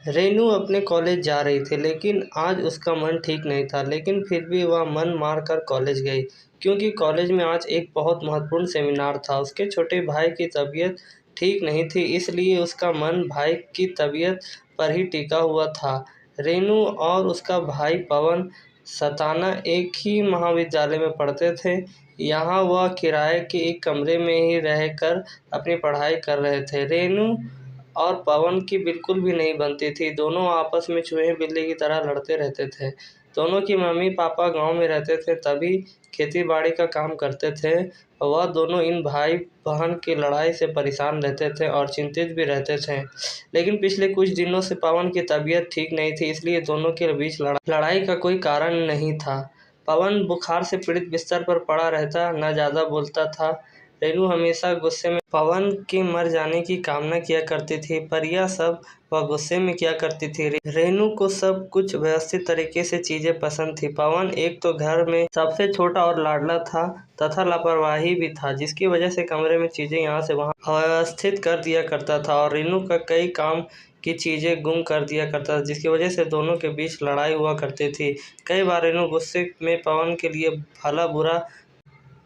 रेनू अपने कॉलेज जा रही थी, लेकिन आज उसका मन ठीक नहीं था। लेकिन फिर भी वह मन मार कर कॉलेज गई, क्योंकि कॉलेज में आज एक बहुत महत्वपूर्ण सेमिनार था। उसके छोटे भाई की तबीयत ठीक नहीं थी, इसलिए उसका मन भाई की तबीयत पर ही टिका हुआ था। रेनू और उसका भाई पवन सताना एक ही महाविद्यालय में पढ़ते थे। यहाँ वह किराए के एक कमरे में ही रहकर अपनी पढ़ाई कर रहे थे। रेनू और पवन की बिल्कुल भी नहीं बनती थी। दोनों आपस में चूहे बिल्ली की तरह लड़ते रहते थे। दोनों की मम्मी पापा गांव में रहते थे, तभी खेती बाड़ी का काम करते थे। वह दोनों इन भाई बहन की लड़ाई से परेशान रहते थे और चिंतित भी रहते थे। लेकिन पिछले कुछ दिनों से पवन की तबीयत ठीक नहीं थी, इसलिए दोनों के बीच लड़ाई का कोई कारण नहीं था। पवन बुखार से पीड़ित बिस्तर पर पड़ा रहता, न ज़्यादा बोलता था। रेनू हमेशा गुस्से में पवन के मर जाने की कामना किया करती थी, पर यह सब वह गुस्से में किया करती थी। रेनू को सब कुछ व्यवस्थित तरीके से चीजें पसंद थी। पवन एक तो घर में सबसे छोटा और लाडला था, तथा लापरवाही भी था, जिसकी वजह से कमरे में चीजें यहाँ से वहाँ अव्यवस्थित कर दिया करता था और रेनू का कई काम की चीजें गुम कर दिया करता था, जिसकी वजह से दोनों के बीच लड़ाई हुआ करती थी। कई बार रेनू गुस्से में पवन के लिए भला बुरा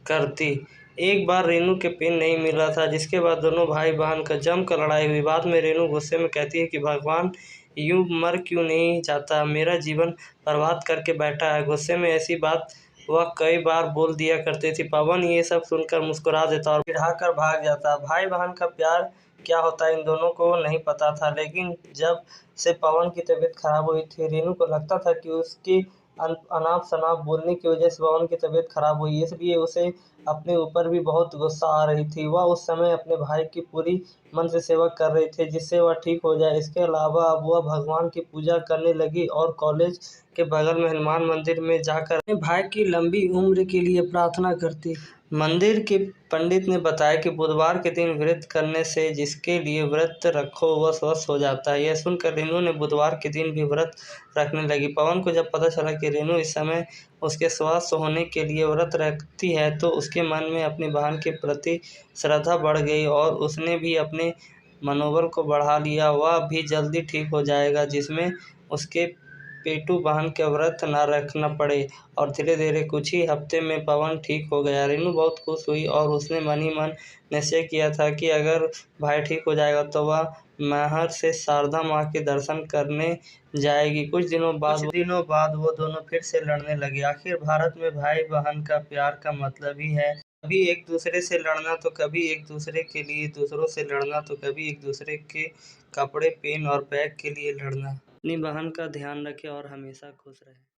करती। एक बार रेनू के पेन नहीं मिला था, जिसके बाद दोनों भाई बहन का जमकर लड़ाई हुई। बाद में रेनू गुस्से में कहती है कि भगवान यूं मर क्यों नहीं जाता, मेरा जीवन बर्बाद करके बैठा है। गुस्से में ऐसी बात वह कई बार बोल दिया करती थी। पवन ये सब सुनकर मुस्कुरा देता और चिढ़ाकर भाग जाता। भाई बहन का प्यार क्या होता है इन दोनों को नहीं पता था, लेकिन जब से पवन की तबीयत खराब हुई थी, रेनू को लगता था कि उसकी अनाप शनाप बोलने की वजह से पवन की तबीयत खराब हुई, इसलिए उसे अपने ऊपर भी बहुत गुस्सा आ रही थी। वह उस समय अपने भाई की पूरी मन से सेवा कर रही थी, जिससे वह ठीक हो जाए। इसके अलावा अब वह भगवान की पूजा करने लगी और कॉलेज के बगल में हनुमान मंदिर में जाकर अपने भाई की लंबी उम्र के लिए प्रार्थना करती। मंदिर के पंडित ने बताया कि बुधवार के दिन व्रत करने से जिसके लिए व्रत रखो वह स्वस्थ हो जाता है। यह सुनकर रेनू ने बुधवार के दिन भी व्रत रखने लगी। पवन को जब पता चला कि रेनू इस समय उसके स्वस्थ होने के लिए व्रत रखती है, तो उसके मन में अपनी बहन के प्रति श्रद्धा बढ़ गई और उसने भी अपने मनोबल को बढ़ा लिया। वह भी जल्दी ठीक हो जाएगा, जिसमें उसके पेटू बहन के व्रत न रखना पड़े। और धीरे धीरे कुछ ही हफ्ते में पवन ठीक हो गया। रेनू बहुत खुश हुई और उसने मन ही मन निश्चय किया था कि अगर भाई ठीक हो जाएगा तो वह मैहर से शारदा माँ के दर्शन करने जाएगी। कुछ दिनों बाद वो दोनों फिर से लड़ने लगे। आखिर भारत में भाई बहन का प्यार का मतलब ही है कभी एक दूसरे से लड़ना, तो कभी एक दूसरे के लिए दूसरों से लड़ना, तो कभी एक दूसरे के कपड़े पेन और बैग के लिए लड़ना। अपनी बहन का ध्यान रखें और हमेशा खुश रहें।